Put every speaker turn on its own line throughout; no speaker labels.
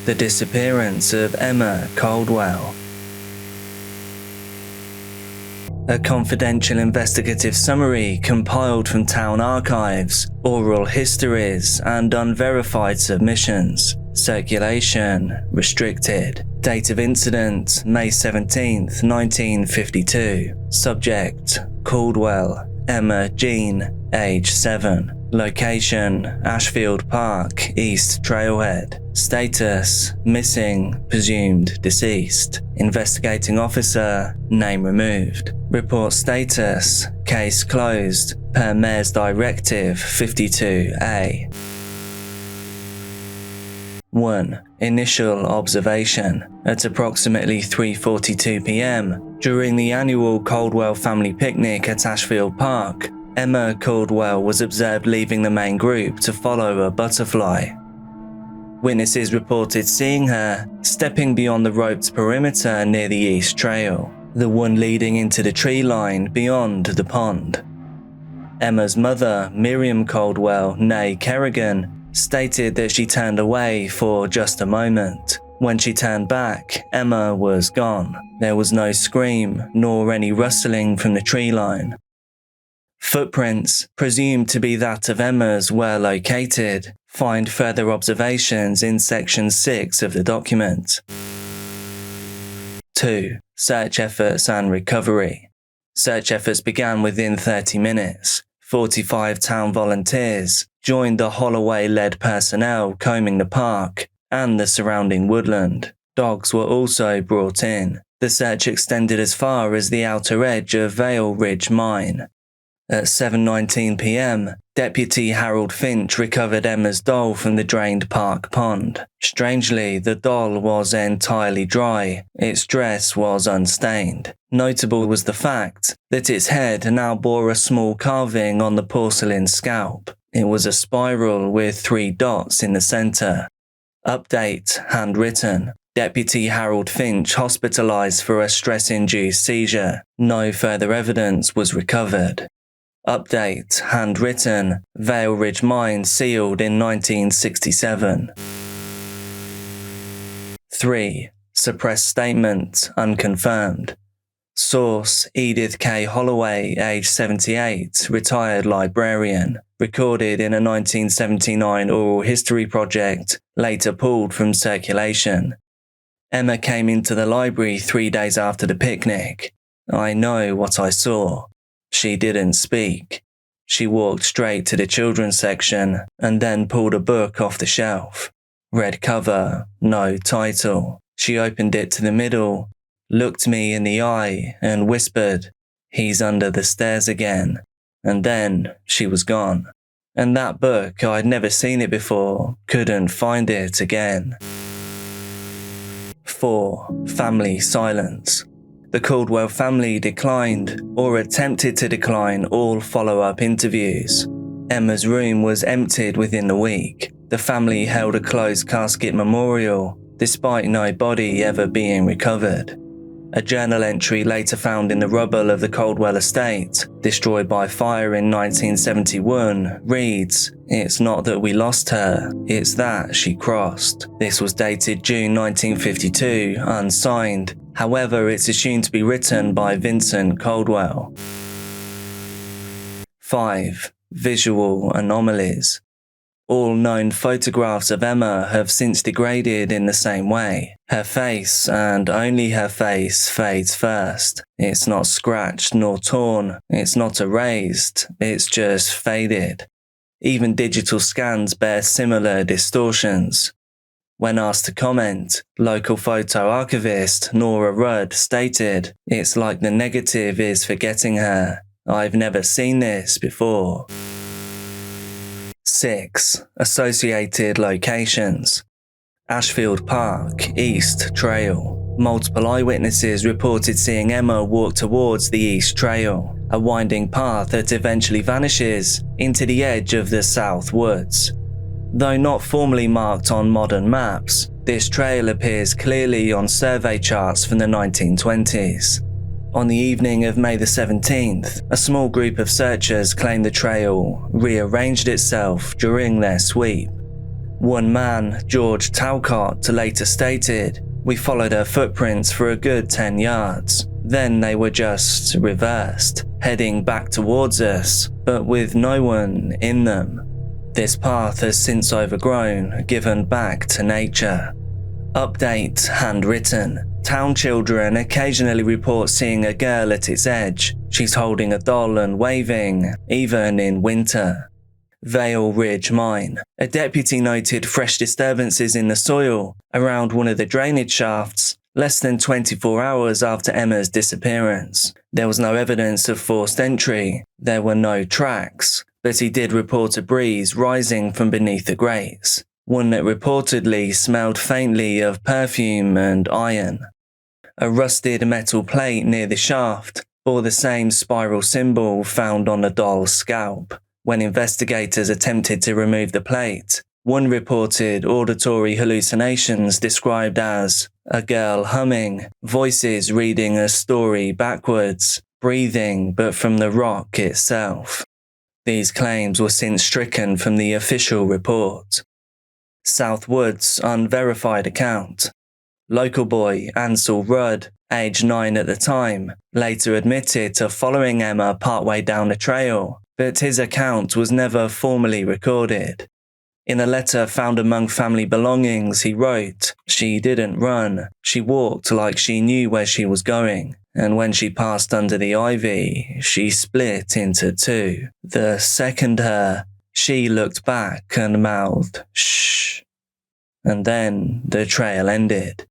The disappearance of Emma Caldwell. A confidential investigative summary compiled from town archives, oral histories, and unverified submissions. Circulation restricted. Date of incident May 17, 1952. Subject Caldwell, Emma Jean, age 7. Location Ashfield Park, East Trailhead. Status missing, presumed deceased. Investigating officer, name removed. Report status, case closed, per Mayor's Directive 52A. 1. Initial observation. At approximately 3:42 p.m, during the annual Caldwell family picnic at Ashfield Park, Emma Caldwell was observed leaving the main group to follow a butterfly. Witnesses reported seeing her stepping beyond the roped perimeter near the East Trail, the one leading into the tree line beyond the pond. Emma's mother, Miriam Caldwell, née Kerrigan, stated that she turned away for just a moment. When she turned back, Emma was gone. There was no scream nor any rustling from the tree line. Footprints, presumed to be that of Emma's, were located. Find further observations in section 6 of the document. 2. Search efforts and recovery. Search efforts began within 30 minutes. 45 town volunteers joined the Holloway-led personnel combing the park and the surrounding woodland. Dogs were also brought in. The search extended as far as the outer edge of Vale Ridge Mine. At 7:19 p.m, Deputy Harold Finch recovered Emma's doll from the drained park pond. Strangely, the doll was entirely dry. Its dress was unstained. Notable was the fact that its head now bore a small carving on the porcelain scalp. It was a spiral with 3 dots in the center. Update, handwritten. Deputy Harold Finch hospitalized for a stress-induced seizure. No further evidence was recovered. Update, handwritten. Vale Ridge Mine sealed in 1967. 3. Suppressed statement, unconfirmed. Source, Edith K. Holloway, age 78, retired librarian. Recorded in a 1979 oral history project, later pulled from circulation. Emma came into the library 3 days after the picnic. I know what I saw. She didn't speak. She walked straight to the children's section and then pulled a book off the shelf. Red cover, no title. She opened it to the middle, looked me in the eye and whispered, "He's under the stairs again." And then she was gone. And that book, I'd never seen it before, couldn't find it again. 4. Family silence. The Caldwell family declined, or attempted to decline, all follow-up interviews. Emma's room was emptied within the week. The family held a closed casket memorial, despite no body ever being recovered. A journal entry later found in the rubble of the Caldwell estate, destroyed by fire in 1971, reads, "It's not that we lost her, it's that she crossed." This was dated June 1952, unsigned. However, it's assumed to be written by Vincent Caldwell. 5. Visual anomalies. All known photographs of Emma have since degraded in the same way. Her face, and only her face, fades first. It's not scratched nor torn, it's not erased, it's just faded. Even digital scans bear similar distortions. When asked to comment, local photo archivist Nora Rudd stated, "It's like the negative is forgetting her. I've never seen this before." 6. Associated locations. Ashfield Park, East Trail. Multiple eyewitnesses reported seeing Emma walk towards the East Trail, a winding path that eventually vanishes into the edge of the South Woods. Though not formally marked on modern maps, this trail appears clearly on survey charts from the 1920s. On the evening of May the 17th, a small group of searchers claimed the trail rearranged itself during their sweep. One man, George Talcott, later stated, "We followed her footprints for a good 10 yards. Then they were just reversed, heading back towards us, but with no one in them. This path has since overgrown, given back to nature." Update handwritten. Town children occasionally report seeing a girl at its edge. She's holding a doll and waving, even in winter. Vale Ridge Mine. A deputy noted fresh disturbances in the soil around one of the drainage shafts less than 24 hours after Emma's disappearance. There was no evidence of forced entry. There were no tracks, but he did report a breeze rising from beneath the grates, one that reportedly smelled faintly of perfume and iron. A rusted metal plate near the shaft bore the same spiral symbol found on the doll's scalp. When investigators attempted to remove the plate, one reported auditory hallucinations described as a girl humming, voices reading a story backwards, breathing but from the rock itself. These claims were since stricken from the official report. Southwood's Unverified Account. Local boy Ansel Rudd, age 9 at the time, later admitted to following Emma partway down the trail, but his account was never formally recorded. In a letter found among family belongings, he wrote, "She didn't run, she walked like she knew where she was going, and when she passed under the ivy, she split into two. The second her, she looked back and mouthed, 'Shh.' And then the trail ended."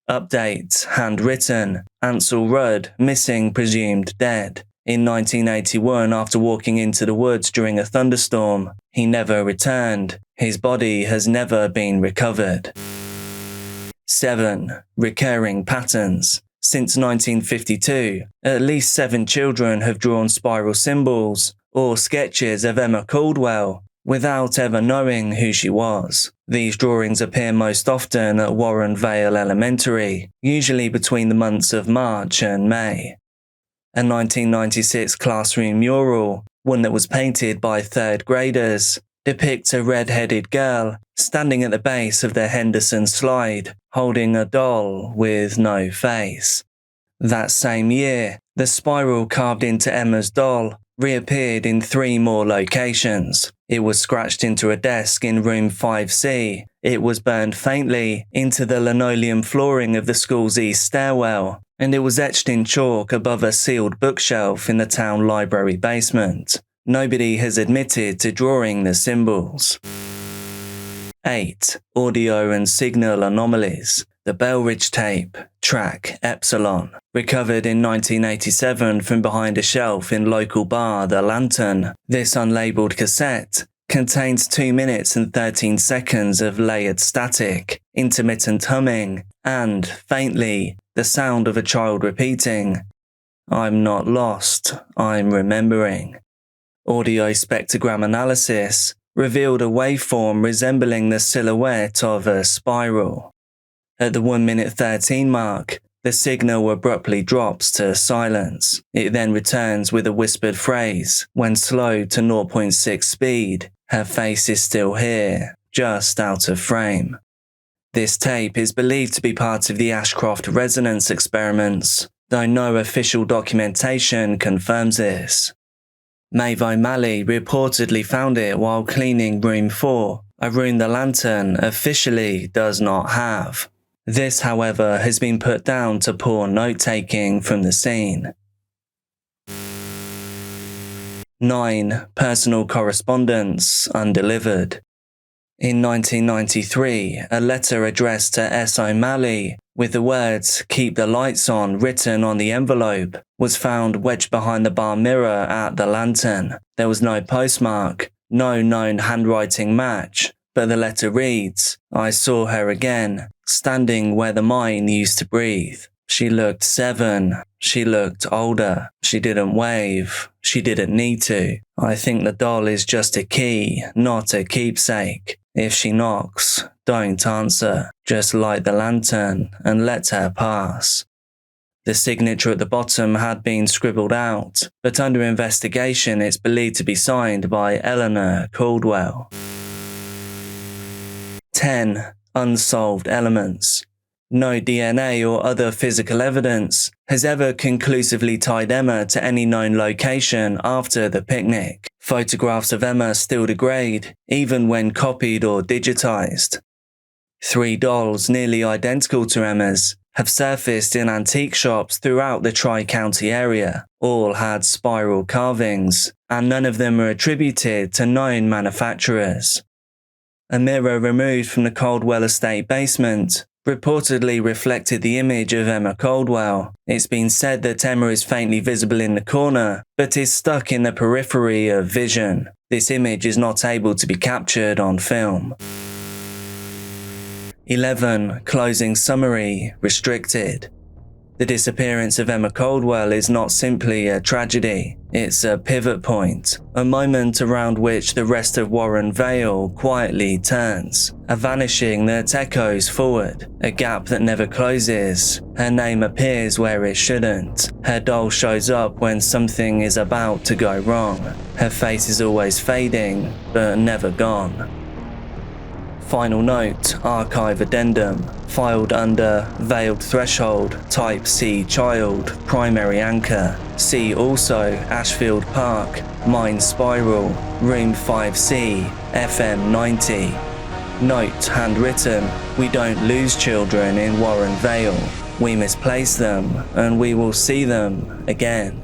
Update, handwritten, Ansel Rudd, missing, presumed dead. In 1981, after walking into the woods during a thunderstorm, he never returned. His body has never been recovered. 7. Recurring patterns. Since 1952, at least 7 children have drawn spiral symbols or sketches of Emma Caldwell without ever knowing who she was. These drawings appear most often at Warren Vale Elementary, usually between the months of March and May. A 1996 classroom mural, one that was painted by 3rd graders, depicts a red-headed girl standing at the base of the Henderson slide, holding a doll with no face. That same year, the spiral carved into Emma's doll reappeared in 3 more locations. It was scratched into a desk in room 5C. It was burned faintly into the linoleum flooring of the school's east stairwell, and it was etched in chalk above a sealed bookshelf in the town library basement. Nobody has admitted to drawing the symbols. 8. Audio and signal anomalies. The Bellridge tape, track Epsilon, recovered in 1987 from behind a shelf in local bar The Lantern. This unlabeled cassette contains 2 minutes and 13 seconds of layered static, intermittent humming, and, faintly, the sound of a child repeating, "I'm not lost, I'm remembering." Audio spectrogram analysis revealed a waveform resembling the silhouette of a spiral. At the 1 minute 13 mark, the signal abruptly drops to silence. It then returns with a whispered phrase, when slowed to 0.6 speed, "Her face is still here, just out of frame." This tape is believed to be part of the Ashcroft resonance experiments, though no official documentation confirms this. Maeve O'Malley reportedly found it while cleaning room 4, a room The Lantern officially does not have. This, however, has been put down to poor note-taking from the scene. 9. Personal correspondence, undelivered. In 1993, a letter addressed to S. O'Malley with the words "Keep the lights on" written on the envelope was found wedged behind the bar mirror at The Lantern. There was no postmark, no known handwriting match, but the letter reads, "I saw her again, standing where the mine used to breathe. She looked 7. She looked older. She didn't wave. She didn't need to. I think the doll is just a key, not a keepsake. If she knocks, don't answer. Just light the lantern and let her pass." The signature at the bottom had been scribbled out, but under investigation it's believed to be signed by Eleanor Caldwell. 10. Unsolved Elements. No DNA or other physical evidence has ever conclusively tied Emma to any known location after the picnic. Photographs of Emma still degrade, even when copied or digitized. 3 dolls nearly identical to Emma's have surfaced in antique shops throughout the Tri-County area. All had spiral carvings, and none of them are attributed to known manufacturers. A mirror removed from the Caldwell estate basement reportedly reflected the image of Emma Caldwell. It's been said that Emma is faintly visible in the corner, but is stuck in the periphery of vision. This image is not able to be captured on film. 11. Closing summary, restricted. The disappearance of Emma Caldwell is not simply a tragedy, it's a pivot point, a moment around which the rest of Warren Vale quietly turns, a vanishing that echoes forward, a gap that never closes. Her name appears where it shouldn't, her doll shows up when something is about to go wrong, her face is always fading, but never gone. Final note, archive addendum, filed under Veiled Threshold, Type C Child, Primary Anchor. See also Ashfield Park, Mine Spiral, Room 5C, FM 90. Note, handwritten, we don't lose children in Warren Vale. We misplace them, and we will see them again.